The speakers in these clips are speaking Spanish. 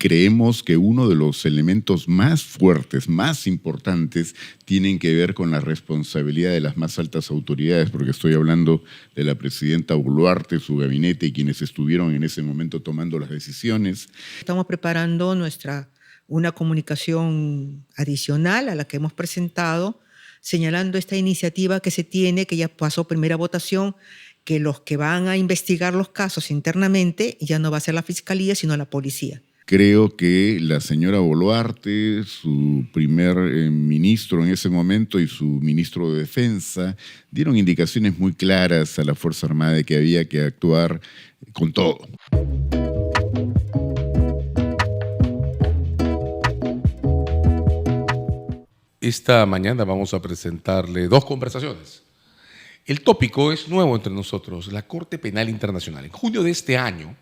Creemos que uno de los elementos más fuertes, más importantes, tienen que ver con la responsabilidad de las más altas autoridades, porque estoy hablando de la presidenta Boluarte, su gabinete y quienes estuvieron en ese momento tomando las decisiones. Estamos preparando una comunicación adicional a la que hemos presentado, señalando esta iniciativa que se tiene, que ya pasó primera votación, que los que van a investigar los casos internamente ya no va a ser la Fiscalía, sino la policía. Creo que la señora Boluarte, su primer ministro en ese momento y su ministro de Defensa dieron indicaciones muy claras a la Fuerza Armada de que había que actuar con todo. Esta mañana vamos a presentarle dos conversaciones. El tópico es nuevo entre nosotros, la Corte Penal Internacional. En junio de este año,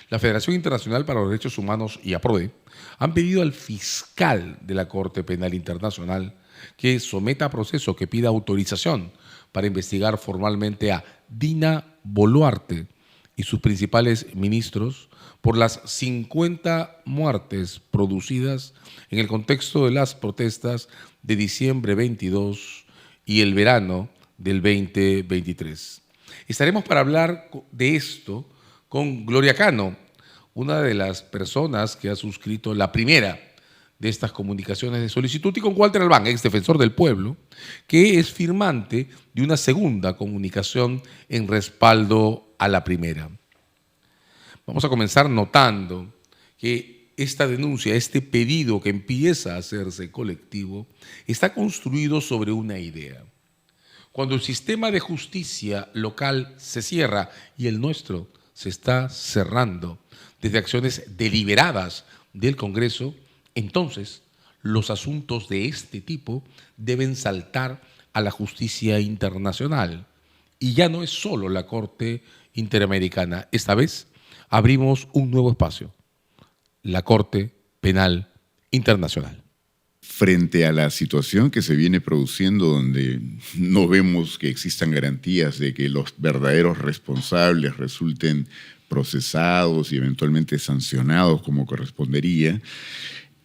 la Federación Internacional para los Derechos Humanos y APRODE han pedido al fiscal de la Corte Penal Internacional que someta a proceso, que pida autorización para investigar formalmente a Dina Boluarte y sus principales ministros por las 50 muertes producidas en el contexto de las protestas de diciembre 22 y el verano del 2023. Estaremos para hablar de esto con Gloria Cano, una de las personas que ha suscrito la primera de estas comunicaciones de solicitud, y con Walter Albán, ex defensor del pueblo, que es firmante de una segunda comunicación en respaldo a la primera. Vamos a comenzar notando que esta denuncia, este pedido que empieza a hacerse colectivo, está construido sobre una idea. Cuando el sistema de justicia local se cierra y el nuestro se está cerrando desde acciones deliberadas del Congreso, entonces los asuntos de este tipo deben saltar a la justicia internacional. Y ya no es solo la Corte Interamericana. Esta vez abrimos un nuevo espacio, la Corte Penal Internacional. Frente a la situación que se viene produciendo, donde no vemos que existan garantías de que los verdaderos responsables resulten procesados y eventualmente sancionados como correspondería,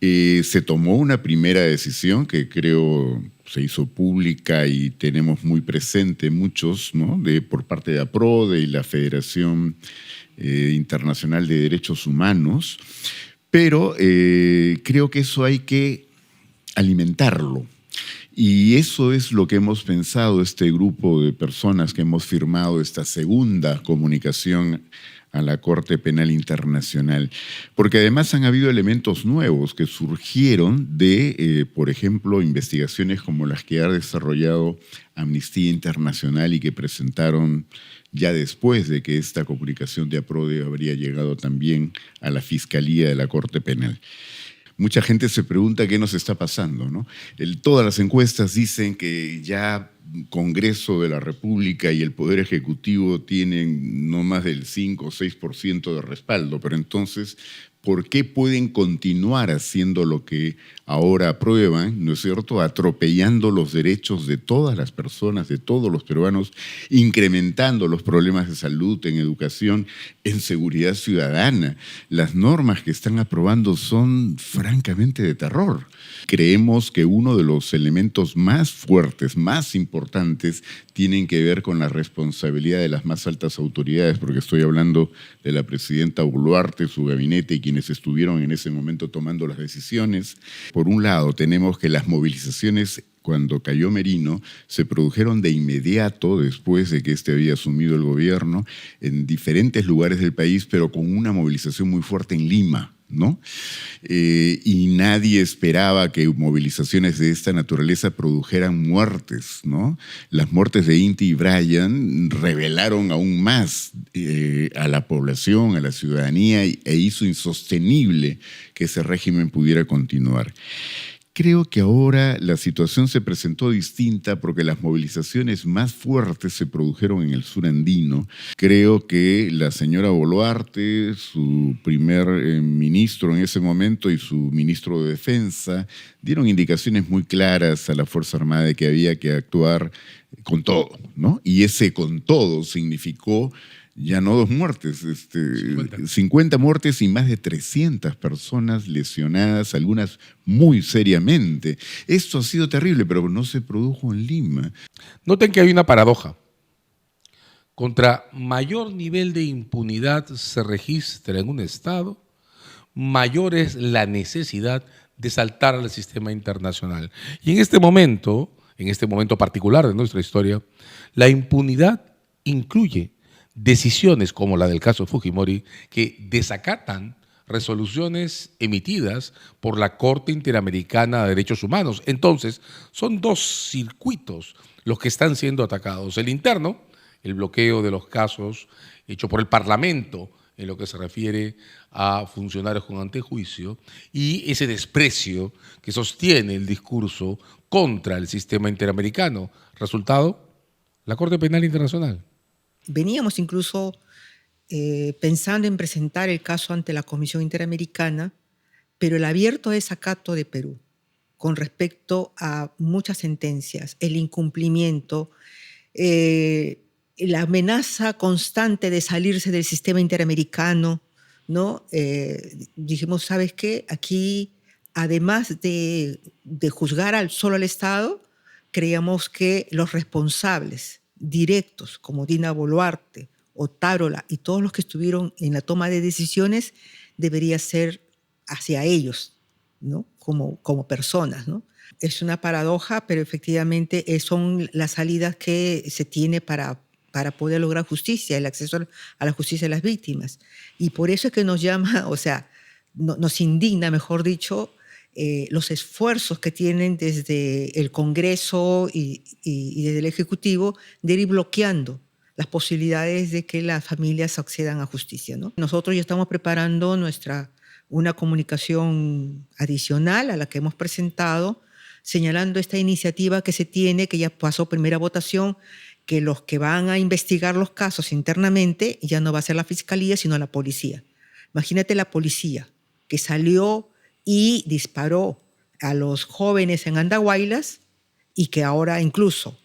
se tomó una primera decisión que creo se hizo pública y tenemos muy presente muchos, ¿no? Por parte de APRODE y la Federación Internacional de Derechos Humanos, pero creo que eso hay que alimentarlo. Y eso es lo que hemos pensado este grupo de personas que hemos firmado esta segunda comunicación a la Corte Penal Internacional, porque además han habido elementos nuevos que surgieron de, por ejemplo, investigaciones como las que ha desarrollado Amnistía Internacional y que presentaron ya después de que esta comunicación de APRODE habría llegado también a la Fiscalía de la Corte Penal. Mucha gente se pregunta qué nos está pasando, ¿no? Todas las encuestas dicen que ya Congreso de la República y el Poder Ejecutivo tienen no más del 5 o 6% de respaldo, pero entonces, ¿por qué pueden continuar haciendo lo que ahora aprueban, ¿no es cierto?, atropellando los derechos de todas las personas, de todos los peruanos, incrementando los problemas de salud, en educación, en seguridad ciudadana? Las normas que están aprobando son francamente de terror. Creemos que uno de los elementos más fuertes, más importantes, tienen que ver con la responsabilidad de las más altas autoridades, porque estoy hablando de la presidenta Boluarte, su gabinete y quienes estuvieron en ese momento tomando las decisiones. Por un lado, tenemos que las movilizaciones cuando cayó Merino se produjeron de inmediato después de que este había asumido el gobierno en diferentes lugares del país, pero con una movilización muy fuerte en Lima, ¿no? Y nadie esperaba que movilizaciones de esta naturaleza produjeran muertes, ¿no? Las muertes de Inti y Brian revelaron aún más a la población, a la ciudadanía, e hizo insostenible que ese régimen pudiera continuar. Creo que ahora la situación se presentó distinta porque las movilizaciones más fuertes se produjeron en el sur andino. Creo que la señora Boluarte, su primer ministro en ese momento y su ministro de Defensa dieron indicaciones muy claras a la Fuerza Armada de que había que actuar con todo, ¿no? Y ese con todo significó ya no 2 muertes, 50 muertes y más de 300 personas lesionadas, algunas muy seriamente. Esto ha sido terrible, pero no se produjo en Lima. Noten que hay una paradoja. Contra mayor nivel de impunidad se registra en un Estado, mayor es la necesidad de saltar al sistema internacional. Y en este momento particular de nuestra historia, la impunidad incluye decisiones como la del caso Fujimori que desacatan resoluciones emitidas por la Corte Interamericana de Derechos Humanos. Entonces, son 2 circuitos los que están siendo atacados. El interno, el bloqueo de los casos hecho por el Parlamento en lo que se refiere a funcionarios con antejuicio, y ese desprecio que sostiene el discurso contra el sistema interamericano. Resultado, la Corte Penal Internacional. Veníamos incluso pensando en presentar el caso ante la Comisión Interamericana, pero el abierto desacato de Perú con respecto a muchas sentencias, el incumplimiento, la amenaza constante de salirse del sistema interamericano, ¿no? Dijimos, ¿sabes qué? Aquí, además de juzgar solo al Estado, creíamos que los responsables directos, como Dina Boluarte, Otárola y todos los que estuvieron en la toma de decisiones, debería ser hacia ellos, ¿no? Como personas, ¿no? Es una paradoja, pero efectivamente son las salidas que se tiene para poder lograr justicia, el acceso a la justicia de las víctimas. Y por eso es que nos llama, o sea, nos indigna, mejor dicho, los esfuerzos que tienen desde el Congreso y desde el Ejecutivo de ir bloqueando las posibilidades de que las familias accedan a justicia, ¿no? Nosotros ya estamos preparando una comunicación adicional a la que hemos presentado, señalando esta iniciativa que se tiene, que ya pasó primera votación, que los que van a investigar los casos internamente ya no va a ser la fiscalía, sino la policía. Imagínate la policía que salió y disparó a los jóvenes en Andahuaylas y que ahora incluso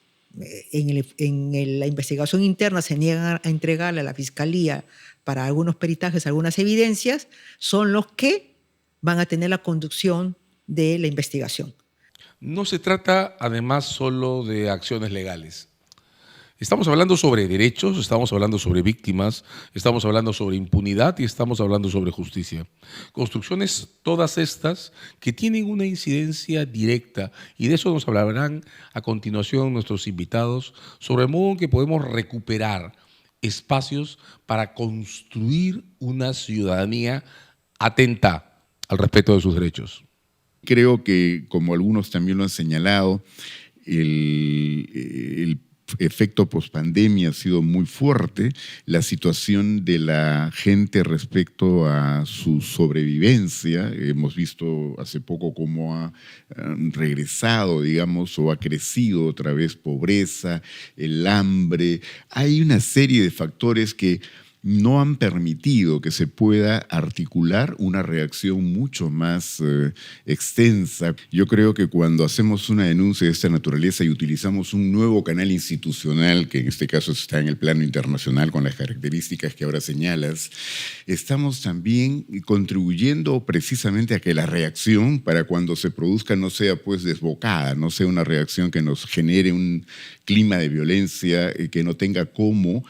en la investigación interna se niegan a entregarle a la fiscalía para algunos peritajes, algunas evidencias, son los que van a tener la conducción de la investigación. No se trata además solo de acciones legales. Estamos hablando sobre derechos, estamos hablando sobre víctimas, estamos hablando sobre impunidad y estamos hablando sobre justicia. Construcciones todas estas que tienen una incidencia directa, y de eso nos hablarán a continuación nuestros invitados, sobre el modo en que podemos recuperar espacios para construir una ciudadanía atenta al respeto de sus derechos. Creo que, como algunos también lo han señalado, el efecto pospandemia ha sido muy fuerte, la situación de la gente respecto a su sobrevivencia. Hemos visto hace poco cómo ha regresado, digamos, o ha crecido otra vez pobreza, el hambre. Hay una serie de factores que no han permitido que se pueda articular una reacción mucho más extensa. Yo creo que cuando hacemos una denuncia de esta naturaleza y utilizamos un nuevo canal institucional, que en este caso está en el plano internacional con las características que ahora señalas, estamos también contribuyendo precisamente a que la reacción para cuando se produzca no sea pues desbocada, no sea una reacción que nos genere un clima de violencia que no tenga cómo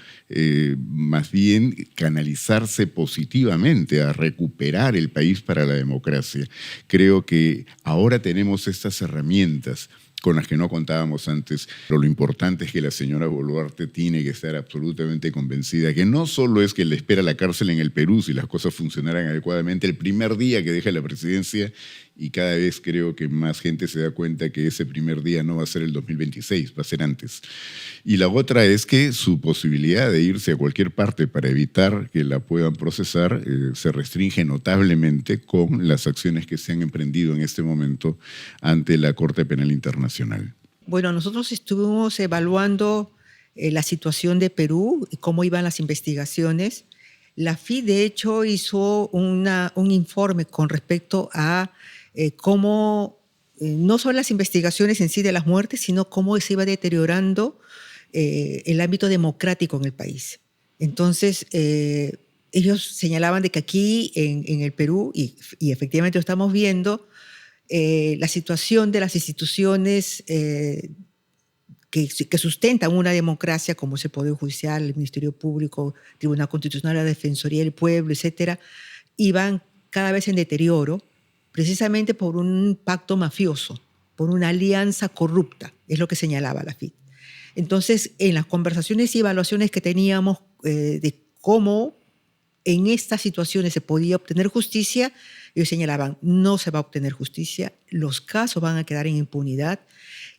más bien canalizarse positivamente a recuperar el país para la democracia. Creo que ahora tenemos estas herramientas con las que no contábamos antes, pero lo importante es que la señora Boluarte tiene que estar absolutamente convencida que no solo es que le espera la cárcel en el Perú si las cosas funcionaran adecuadamente el primer día que deja la presidencia, y cada vez creo que más gente se da cuenta que ese primer día no va a ser el 2026, va a ser antes. Y la otra es que su posibilidad de irse a cualquier parte para evitar que la puedan procesar se restringe notablemente con las acciones que se han emprendido en este momento ante la Corte Penal Internacional. Bueno, nosotros estuvimos evaluando la situación de Perú y cómo iban las investigaciones. La FI, de hecho, hizo un informe con respecto a cómo, no solo las investigaciones en sí de las muertes, sino cómo se iba deteriorando el ámbito democrático en el país. Entonces, ellos señalaban de que aquí en el Perú, y efectivamente lo estamos viendo, la situación de las instituciones que sustentan una democracia, como es el Poder Judicial, el Ministerio Público, Tribunal Constitucional, la Defensoría del Pueblo, etcétera, iban cada vez en deterioro, precisamente por un pacto mafioso, por una alianza corrupta, es lo que señalaba la FIT. Entonces, en las conversaciones y evaluaciones que teníamos de cómo en estas situaciones se podía obtener justicia, ellos señalaban, no se va a obtener justicia, los casos van a quedar en impunidad,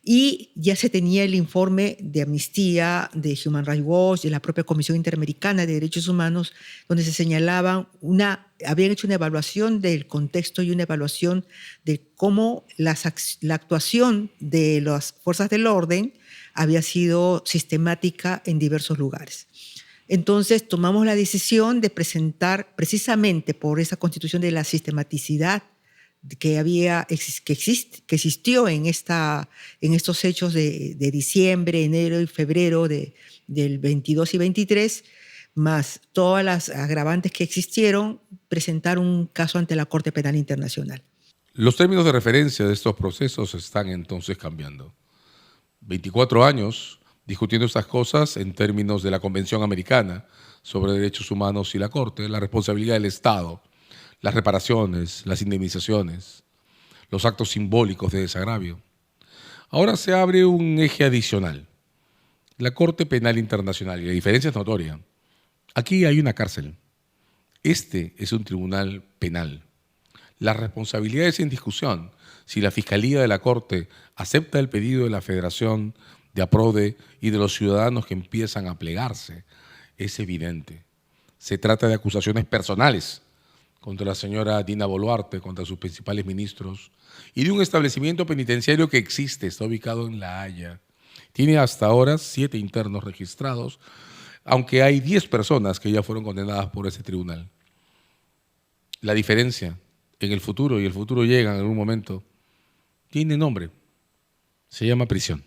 y ya se tenía el informe de Amnistía, de Human Rights Watch, de la propia Comisión Interamericana de Derechos Humanos, donde se señalaban habían hecho una evaluación del contexto y una evaluación de cómo la actuación de las fuerzas del orden había sido sistemática en diversos lugares. Entonces tomamos la decisión de presentar, precisamente por esa constitución de la sistematicidad que existió en estos hechos de diciembre, enero y febrero del 22 y 23, más todas las agravantes que existieron, presentar un caso ante la Corte Penal Internacional. Los términos de referencia de estos procesos están entonces cambiando. 24 años discutiendo estas cosas en términos de la Convención Americana sobre Derechos Humanos y la Corte, la responsabilidad del Estado, las reparaciones, las indemnizaciones, los actos simbólicos de desagravio. Ahora se abre un eje adicional, la Corte Penal Internacional, y la diferencia es notoria. Aquí hay una cárcel. Este es un tribunal penal. La responsabilidad es en discusión. Si la Fiscalía de la Corte acepta el pedido de la Federación de APRODE y de los ciudadanos que empiezan a plegarse, es evidente. Se trata de acusaciones personales contra la señora Dina Boluarte, contra sus principales ministros, y de un establecimiento penitenciario que existe, está ubicado en La Haya. Tiene hasta ahora 7 internos registrados, aunque hay 10 personas que ya fueron condenadas por ese tribunal. La diferencia en el futuro, y el futuro llega en algún momento, tiene nombre, se llama prisión.